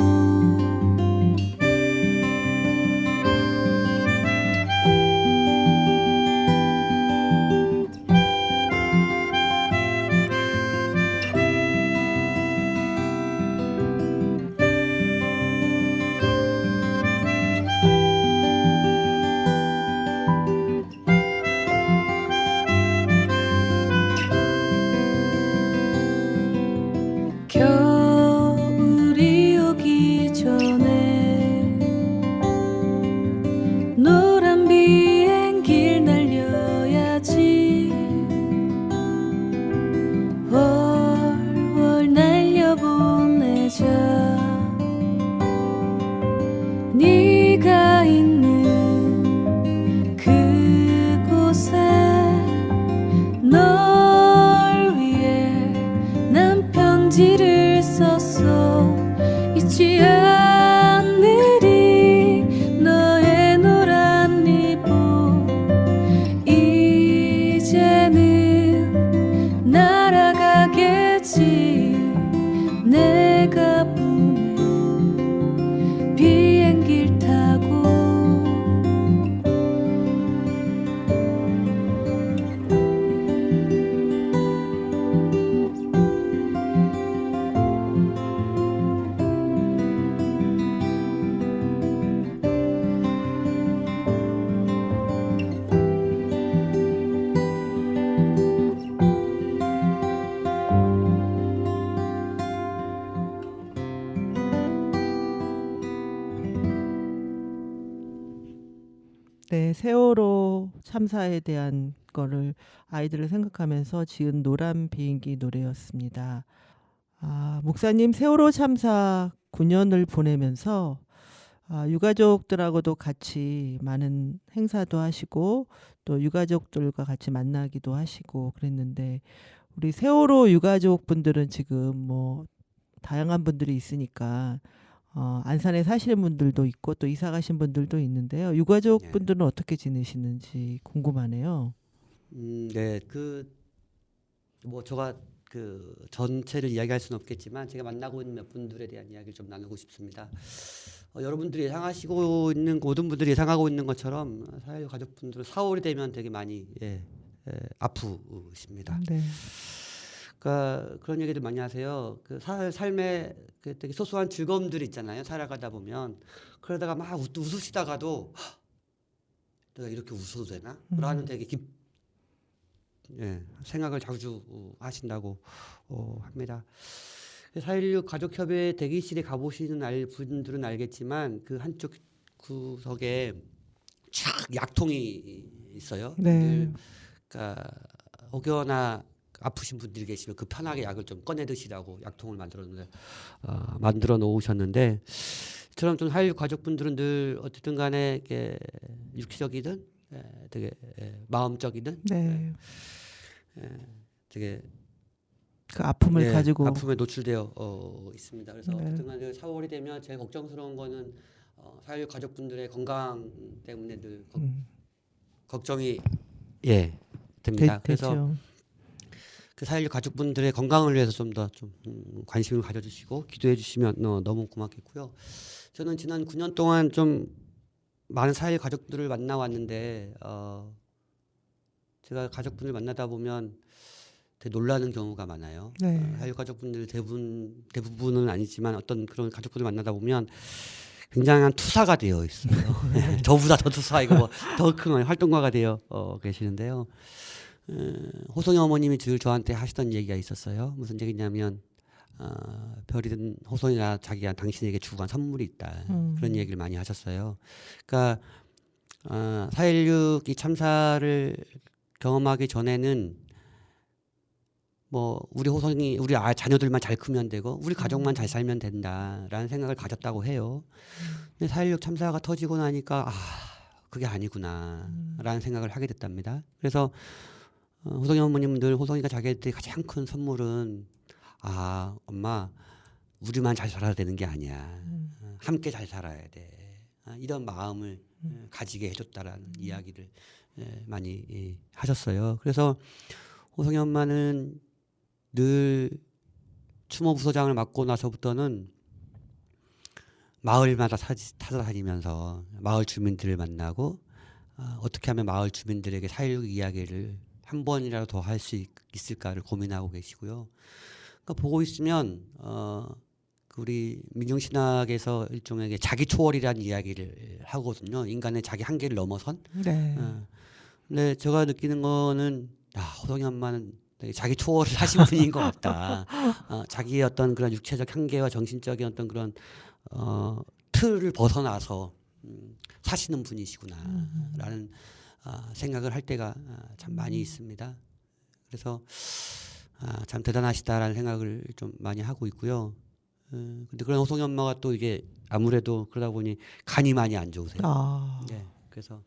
겨울이 오기 전에 노란 비행길 날려야지. 월월 날려보내자. 네가 있는 그곳에 널 위해 난 편지를 썼어. 잊지 않으리 너의 노란 리본. 이제는 날아가겠지. 내가 보낸 비행기를 타고. 네, 세월호 참사에 대한 거를 아이들을 생각하면서 지은 노란 비행기 노래였습니다. 목사님 세월호 참사 9년을 보내면서 유가족들하고도 같이 많은 행사도 하시고 또 유가족들과 같이 만나기도 하시고 그랬는데 우리 세월호 유가족 분들은 지금 뭐 다양한 분들이 있으니까 안산에 사시는 분들도 있고 또 이사 가신 분들도 있는데요. 유가족 분들은 어떻게 지내시는지 궁금하네요. 네, 뭐 제가 전체를 이야기할 수는 없겠지만 제가 만나고 있는 몇 분들에 대한 이야기를 좀 나누고 싶습니다. 여러분들이 예상하시고 있는 모든 분들이 예상하고 있는 것처럼 4.16 가족분들은 4월이 되면 되게 많이 아프십니다. 네. 그러니까 그런 얘기들 많이 하세요. 그 삶의 그 되게 소소한 즐거움들이 있잖아요. 살아가다 보면 그러다가 막 웃으시다가도 "헉, 내가 이렇게 웃어도 되나? 라는 되게 생각을 자주 하신다고 합니다. 4.16 가족협의회 대기실에 가보시는 분들은 알겠지만 그 한쪽 구석에 쫙 약통이 있어요. 네. 그러니까 혹여나 아프신 분들이 계시면 그 편하게 약을 좀 꺼내 드시라고 약통을 만들어 놓으셨는데 저처럼 좀 4.16 가족분들은 늘 어쨌든 간에 이렇게 육체적이든 되게 마음적이든 네. 되게 그 아픔을 가지고 아픔에 노출되어 있습니다. 그래서 네. 어쨌든 간에 4월이 되면 제일 걱정스러운 거는 4.16 가족분들의 건강 때문에 늘 걱정이 됩니다. 그래서 되죠. 그 4.16 가족분들의 건강을 위해서 좀 더 관심을 가져주시고 기도해 주시면 너무 고맙겠고요. 저는 지난 9년 동안 좀 많은 4.16 가족들을 만나왔는데 제가 가족분을 만나다 보면 되게 놀라는 경우가 많아요. 네. 4.16 가족분들 대부분은 아니지만 어떤 그런 가족분을 만나다 보면 굉장한 투사가 되어 있어요. 저보다 더 투사이고 더 큰 활동가가 되어 계시는데요. 호송이 어머님이 늘 저한테 하시던 얘기가 있었어요. 무슨 얘기냐면 별이든 호송이가 자기가 당신에게 주고 간 선물이 있다. 그런 얘기를 많이 하셨어요. 그러니까 4.16 이 참사를 경험하기 전에는 뭐 우리 호송이 우리 자녀들만 잘 크면 되고 우리 가족만 잘 살면 된다라는 생각을 가졌다고 해요. 근데 4.16 참사가 터지고 나니까 그게 아니구나라는 생각을 하게 됐답니다. 그래서 호송이 어머님들 호송이가 자기한테 가장 큰 선물은 엄마 우리만 잘 살아야 되는 게 아니야. 함께 잘 살아야 돼. 이런 마음을 가지게 해줬다라는 이야기를 많이 하셨어요. 그래서 호송이 엄마는 늘 추모 부서장을 맡고 나서부터는 마을마다 찾아다니면서 마을 주민들을 만나고 어떻게 하면 마을 주민들에게 4.16 이야기를 한 번이라도 더 할 수 있을까를 고민하고 계시고요. 그러니까 보고 있으면 우리 민중신학에서 일종의 자기 초월이라는 이야기를 하거든요. 인간의 자기 한계를 넘어선. 네. 근데 제가 느끼는 거는 호송이 엄마는 되게 자기 초월을 하신 분인 것 같다. 자기의 어떤 그런 육체적 한계와 정신적인 어떤 그런 틀을 벗어나서 사시는 분이시구나라는 생각을 할 때가 참 많이 있습니다. 그래서 참 대단하시다라는 생각을 좀 많이 하고 있고요. 근데 그런 호송이 엄마가 또 이게 아무래도 그러다 보니 간이 많이 안 좋으세요. 네, 그래서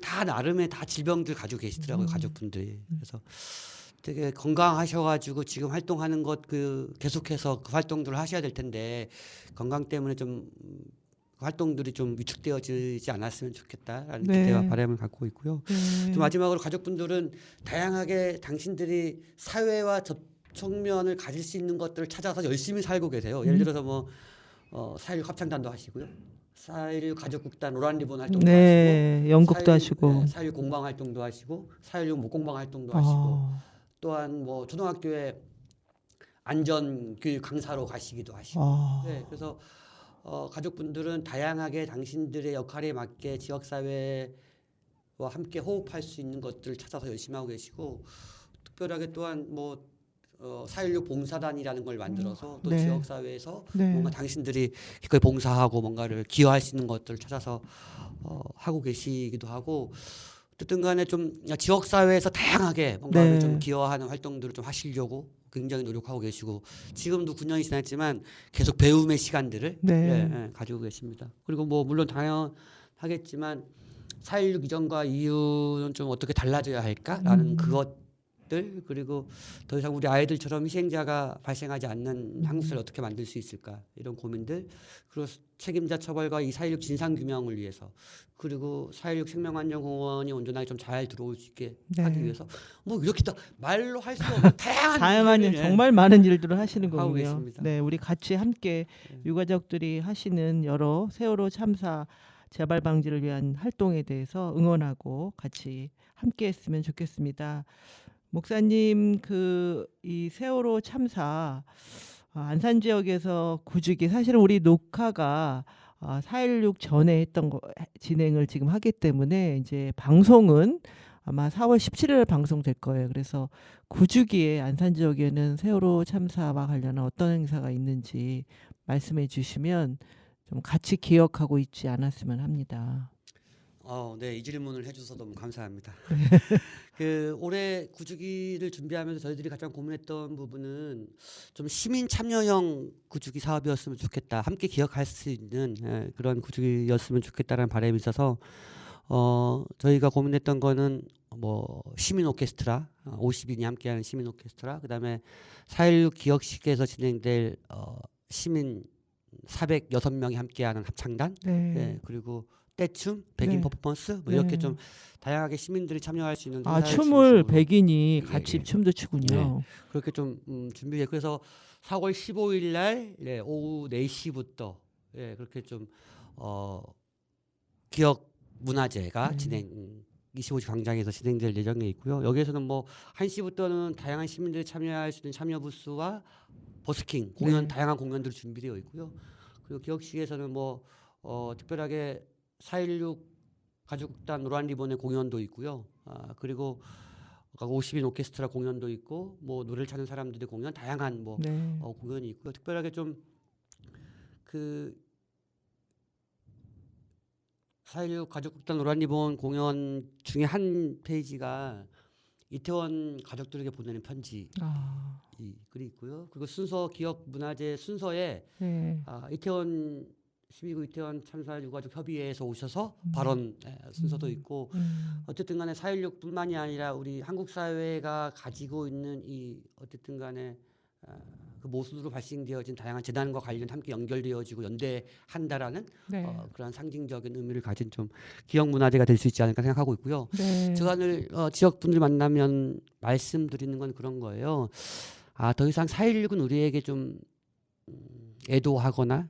다 나름의 다 질병들 가지고 계시더라고요, 가족분들이. 그래서 되게 건강하셔가지고 지금 활동하는 것 계속해서 그 활동들을 하셔야 될 텐데 건강 때문에 좀 활동들이 좀 위축되어지지 않았으면 좋겠다라는 기대와 바람을 갖고 있고요. 또 마지막으로 가족분들은 다양하게 당신들이 사회와 접촉면을 가질 수 있는 것들을 찾아서 열심히 살고 계세요. 예를 들어서 뭐 4.16 합창단도 하시고요. 4.16 가족국단 노란리본 활동도 하시고 연극도 하시고 4.16 공방 활동도 하시고 4.16 목공방 활동도 하시고 또한 뭐 초등학교에 안전교육 강사로 가시기도 하시고 그래서 가족분들은 다양하게 당신들의 역할에 맞게 지역사회와 함께 호흡할 수 있는 것들을 찾아서 열심히 하고 계시고 특별하게 또한 뭐 4.16 봉사단이라는 걸 만들어서 또 지역사회에서 뭔가 당신들이 기꺼이 봉사하고 뭔가를 기여할 수 있는 것들을 찾아서 하고 계시기도 하고 어쨌든 간에 좀 지역사회에서 다양하게 뭔가를 좀 기여하는 활동들을 좀 하시려고 굉장히 노력하고 계시고 지금도 9년이 지났지만 계속 배움의 시간들을 가지고 계십니다. 그리고 뭐 물론 당연하겠지만 4.16 이전과 이후는 좀 어떻게 달라져야 할까라는 그것들 그리고 더 이상 우리 아이들처럼 희생자가 발생하지 않는 한국 사회를 어떻게 만들 수 있을까 이런 고민들 그리고 책임자 처벌과 이 4.16 진상규명을 위해서 그리고 4.16 생명안전공원이 온전하게 좀 잘 들어올 수 있게 하기 위해서 뭐 이렇게 다 말로 할 수 없는 다양한 일들을 정말 많은 일들을 하시는 하고 거군요. 계십니다. 네, 우리 같이 함께 유가족들이 하시는 여러 세월호 참사 재발 방지를 위한 활동에 대해서 응원하고 같이 함께했으면 좋겠습니다. 목사님 이 세월호 참사 안산 지역에서 구직이 사실은 우리 녹화가 4.16 전에 했던 거 진행을 지금 하기 때문에 이제 방송은 아마 4월 17일 방송될 거예요. 그래서 구주기에 안산 지역에는 세월호 참사와 관련한 어떤 행사가 있는지 말씀해 주시면 좀 같이 기억하고 있지 않았으면 합니다. 네, 이 질문을 해주셔서 너무 감사합니다. 올해 구주기를 준비하면서 저희들이 가장 고민했던 부분은 좀 시민 참여형 구주기 사업이었으면 좋겠다. 함께 기억할 수 있는 그런 구주기였으면 좋겠다라는 바람이 있어서 저희가 고민했던 거는 뭐 시민 오케스트라 50인이 함께하는 시민 오케스트라, 그다음에 4.16 기억식에서 진행될 시민 406명이 함께하는 합창단, 그리고 떼춤, 백인 퍼포먼스 뭐 이렇게 좀 다양하게 시민들이 참여할 수 있는 춤을 백인이 같이 춤도 추군요. 그렇게 좀 준비해. 그래서 4월 15일 날 오후 4시부터 그렇게 좀 기억 문화제가 진행 25시 광장에서 진행될 예정에 있고요. 여기에서는 뭐 1시부터는 다양한 시민들이 참여할 수 있는 참여 부스와 버스킹 공연, 다양한 공연들이 준비되어 있고요. 그리고 기억식에서는 뭐 특별하게 4.16 가족단 노란 리본의 공연도 있고요. 그리고 50인 오케스트라 공연도 있고 뭐 노래를 찾는 사람들의 공연, 다양한 뭐 공연이 있고요. 특별하게 좀 4.16 가족단 노란 리본 공연 중에 한 페이지가 이태원 가족들에게 보내는 편지 글이 있고요. 그리고 순서 기억 문화제 순서에 이태원 12구 이태원 참사 유가족 협의회에서 오셔서 발언 순서도 있고, 어쨌든 간에 4.16뿐만이 아니라 우리 한국 사회가 가지고 있는 이 어쨌든 간에 그 모순으로 발생되어진 다양한 재난과 관련 함께 연결되어지고 연대한다라는 그런 상징적인 의미를 가진 좀 기억 문화제가 될 수 있지 않을까 생각하고 있고요. 제가 늘 지역 분들 만나면 말씀드리는 건 그런 거예요. 더 이상 4.16은 우리에게 좀 애도하거나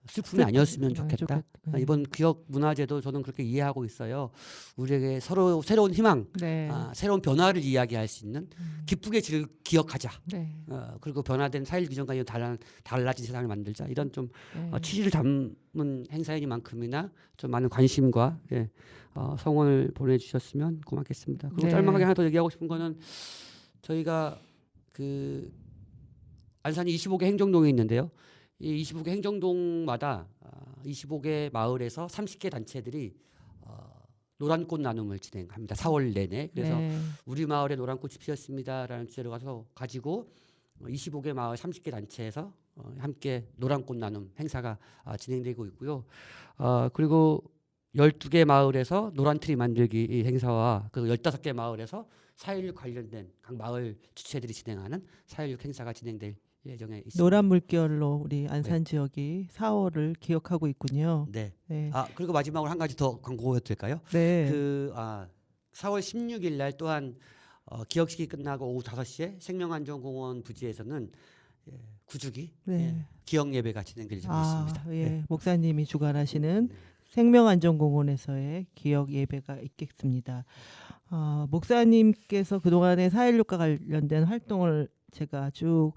슬픔이 아니었으면 좋겠다. 이번 기억 문화제도 저는 그렇게 이해하고 있어요. 우리에게 서로 새로운 희망, 새로운 변화를 이야기할 수 있는 기쁘게 기억하자. 그리고 변화된 4.16 기존과 달라진 세상을 만들자. 이런 좀 취지를 담은 행사이니만큼이나 좀 많은 관심과 성원을 보내주셨으면 고맙겠습니다. 그리고 짤막하게 하나 더 얘기하고 싶은 거는 저희가 안산이 25개 행정동이 있는데요. 이 25개 행정동마다 25개 마을에서 30개 단체들이 노란꽃 나눔을 진행합니다. 4월 내내. 그래서 우리 마을에 노란꽃이 피었습니다라는 주제로 가지고 25개 마을 30개 단체에서 함께 노란꽃 나눔 행사가 진행되고 있고요. 그리고 12개 마을에서 노란트리 만들기 이 행사와 그 15개 마을에서 4.16 관련된 각 마을 주체들이 진행하는 4.16 행사가 진행될 예정에 있습니다. 노란 물결로 우리 안산 지역이 4월을 기억하고 있군요. 그리고 마지막으로 한 가지 더 광고해도 될까요? 4월 16일 날 또한 기억식이 끝나고 오후 5시에 생명안전공원 부지에서는 구주기 기억 예배가 진행될 예정에 있습니다. 목사님이 주관하시는 생명안전공원에서의 기억 예배가 있겠습니다. 목사님께서 그동안에 4.16과 관련된 활동을 제가 쭉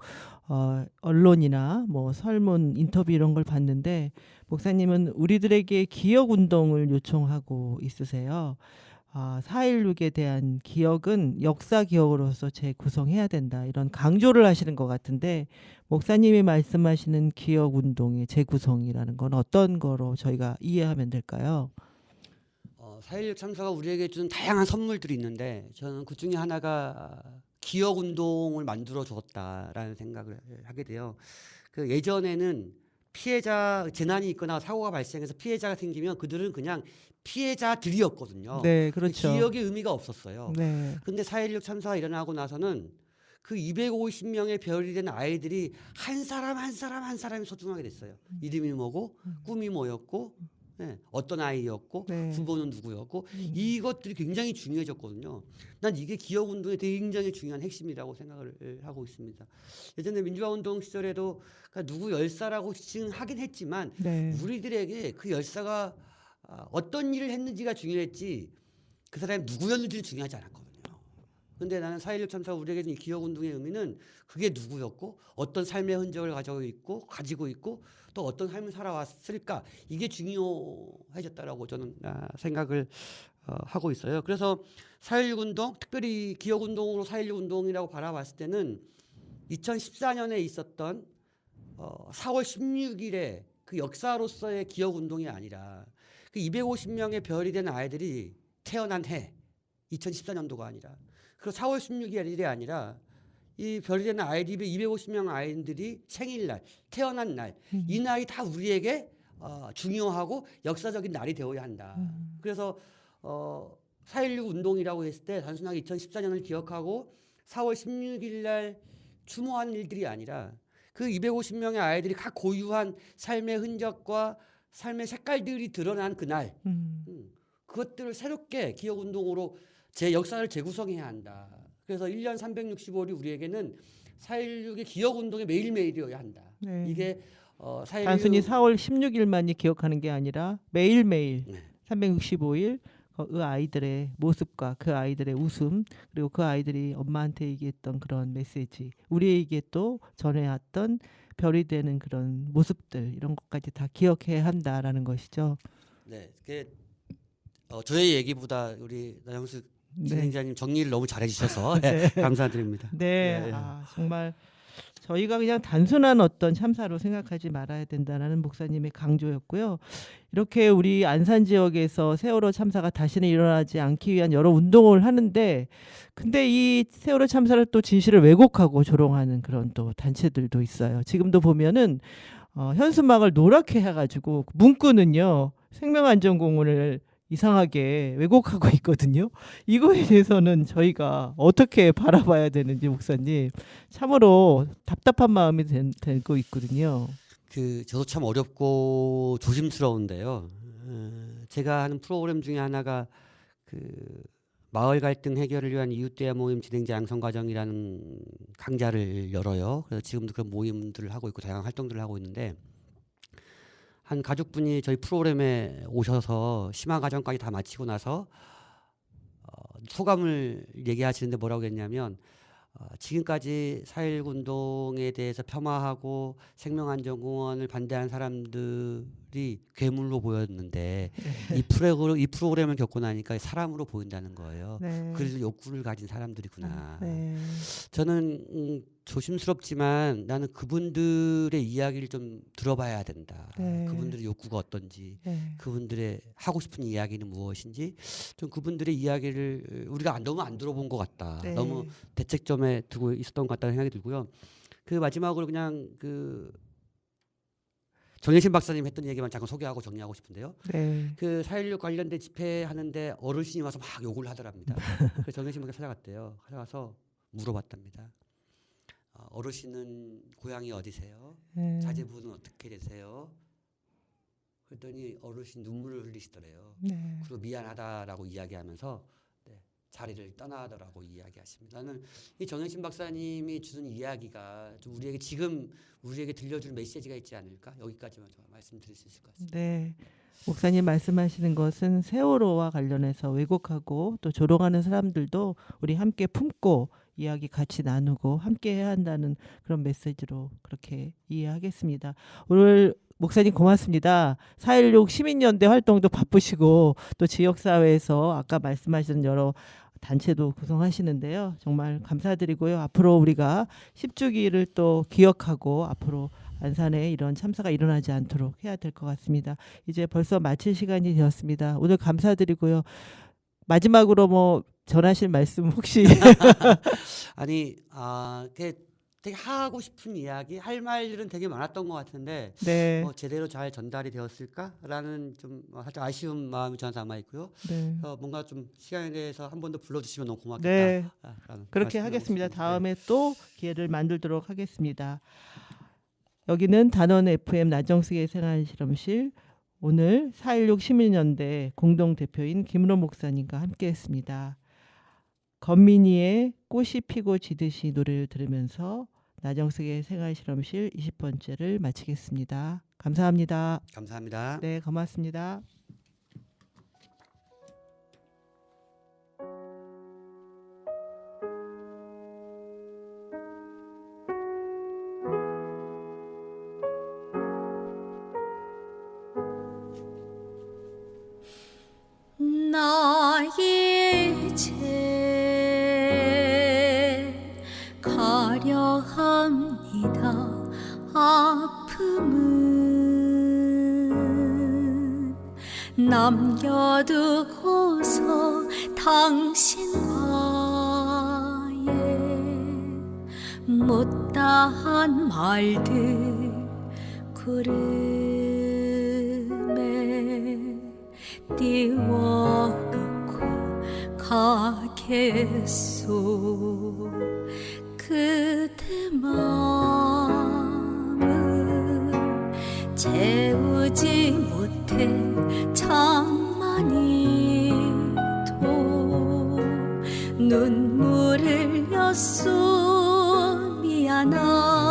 언론이나 뭐 설문, 인터뷰 이런 걸 봤는데, 목사님은 우리들에게 기억 운동을 요청하고 있으세요. 4.16에 대한 기억은 역사 기억으로서 재구성해야 된다, 이런 강조를 하시는 것 같은데, 목사님이 말씀하시는 기억 운동의 재구성이라는 건 어떤 거로 저희가 이해하면 될까요? 4.16 참사가 우리에게 준 다양한 선물들이 있는데, 저는 그 중에 하나가 기억 운동을 만들어 주었다라는 생각을 하게 돼요. 예전에는 재난이 있거나 사고가 발생해서 피해자가 생기면 그들은 그냥 피해자들이었거든요. 그렇죠. 기억의 의미가 없었어요. 근데 4.16 참사가 일어나고 나서는 그 250명의 별이 된 아이들이 한 사람 한 사람이 소중하게 됐어요. 이름이 뭐고 꿈이 뭐였고 어떤 아이였고 부모는 누구였고 이것들이 굉장히 중요해졌거든요. 난 이게 기억운동의 굉장히 중요한 핵심이라고 생각을 하고 있습니다. 예전에 민주화운동 시절에도 누구 열사라고 칭하긴 했지만 우리들에게 그 열사가 어떤 일을 했는지가 중요했지 그 사람이 누구였는지는 중요하지 않았거든요. 근데 나는 4.16 참사 우리에게는 이 기억운동의 의미는 그게 누구였고 어떤 삶의 흔적을 가지고 있고 또 어떤 삶을 살아왔을까 이게 중요해졌다라고 저는 생각을 하고 있어요. 그래서 4.16 운동, 특별히 기억운동으로 4.16 운동이라고 바라봤을 때는 2014년에 있었던 4월 16일에 그 역사로서의 기억운동이 아니라 그 250명의 별이 된 아이들이 태어난 해 2014년도가 아니라 그리고 4월 16일이 아니라 이 별이 되는 아이들이 250명 아이들이 생일날 태어난 날 이 날이 다 우리에게 중요하고 역사적인 날이 되어야 한다. 그래서 4.16 운동이라고 했을 때 단순하게 2014년을 기억하고 4월 16일 날 추모한 일들이 아니라 그 250명의 아이들이 각 고유한 삶의 흔적과 삶의 색깔들이 드러난 그날 그것들을 새롭게 기억운동으로 제 역사를 재구성해야 한다. 그래서 1년 365일이 우리에게는 4.16의 기억운동의 매일매일이어야 한다. 네. 이게 4.16 단순히 4월 16일만이 기억하는 게 아니라 매일매일 네. 365일 그 아이들의 모습과 그 아이들의 웃음 그리고 그 아이들이 엄마한테 얘기했던 그런 메시지 우리에게 또 전해왔던 별이 되는 그런 모습들 이런 것까지 다 기억해야 한다라는 것이죠. 네, 그게 저의 얘기보다 우리 나영수 진행자님 정리를 너무 잘해주셔서 네. 감사드립니다. 네, 네. 정말 저희가 그냥 단순한 어떤 참사로 생각하지 말아야 된다는 목사님의 강조였고요. 이렇게 우리 안산 지역에서 세월호 참사가 다시는 일어나지 않기 위한 여러 운동을 하는데 근데 이 세월호 참사를 또 진실을 왜곡하고 조롱하는 그런 또 단체들도 있어요. 지금도 보면은 현수막을 노랗게 해가지고 문구는요 생명안전공원을 이상하게 왜곡하고 있거든요. 이거에 대해서는 저희가 어떻게 바라봐야 되는지 목사님 참으로 답답한 마음이 되고 있거든요. 저도 참 어렵고 조심스러운데요. 제가 하는 프로그램 중에 하나가 마을 갈등 해결을 위한 이웃대화 모임 진행자 양성 과정이라는 강좌를 열어요. 그래서 지금도 그런 모임들을 하고 있고 다양한 활동들을 하고 있는데 한 가족분이 저희 프로그램에 오셔서 심화 과정까지 다 마치고 나서 소감을 얘기하시는데 뭐라고 했냐면 지금까지 4.16 운동에 대해서 폄하하고 생명안전공원을 반대한 사람들이 괴물로 보였는데 이 프로그램을 겪고 나니까 사람으로 보인다는 거예요. 네. 그래서 욕구를 가진 사람들이구나. 네. 저는 조심스럽지만 나는 그분들의 이야기를 좀 들어봐야 된다. 네. 그분들의 욕구가 어떤지, 네. 그분들의 하고 싶은 이야기는 무엇인지, 좀 그분들의 이야기를 우리가 너무 안 들어본 것 같다. 네. 너무 대책점에 두고 있었던 것 같다는 생각이 들고요. 마지막으로 그냥 정혜신 박사님 했던 얘기만 잠깐 소개하고 정리하고 싶은데요. 네. 4.16 관련된 집회하는데 어르신이 와서 막 욕을 하더랍니다. 그래서 정혜신 박사 찾아갔대요. 찾아가서 물어봤답니다. 어르신은 고향이 어디세요? 네. 자제분은 어떻게 되세요? 그랬더니 어르신 눈물을 흘리시더래요. 네. 그리고 미안하다라고 이야기하면서 자리를 떠나더라고 이야기하십니다. 나는 이 정현신 박사님이 주는 이야기가 좀 우리에게 들려줄 메시지가 있지 않을까? 여기까지만 좀 말씀드릴 수 있을 것 같습니다. 네. 목사님 말씀하시는 것은 세월호와 관련해서 왜곡하고 또 조롱하는 사람들도 우리 함께 품고 이야기 같이 나누고 함께 해야 한다는 그런 메시지로 그렇게 이해하겠습니다. 오늘 목사님 고맙습니다. 4.16 시민연대 활동도 바쁘시고 또 지역사회에서 아까 말씀하신 여러 단체도 구성하시는데요. 정말 감사드리고요. 앞으로 우리가 10주기를 또 기억하고 앞으로 안산에 이런 참사가 일어나지 않도록 해야 될 것 같습니다. 이제 벌써 마칠 시간이 되었습니다. 오늘 감사드리고요. 마지막으로 전하실 말씀 혹시 아니 되게 하고 싶은 이야기 할 말들은 되게 많았던 것 같은데 네. 제대로 잘 전달이 되었을까라는 좀 살짝 아쉬운 마음이 저한테 남아 있고요. 네. 뭔가 좀 시간에 대해서 한 번 더 불러주시면 너무 고맙겠다. 네. 그렇게 말씀을 하겠습니다. 하고 싶습니다. 다음에 또 기회를 만들도록 하겠습니다. 여기는 단원 FM 나정숙의 생활실험실 오늘 4.16 시민연대 공동대표인 김은호 목사님과 함께했습니다. 건민이의 꽃이 피고 지듯이 노래를 들으면서 나정숙의 생활실험실 20번째를 마치겠습니다. 감사합니다. 감사합니다. 네, 고맙습니다. 화려합니다. 아픔은 남겨두고서 당신과의 못다한 말들 구름에 띄워놓고 가겠소. 그대 마음을 채우지 못해 참 많이도 눈물을 흘렸소. 미안하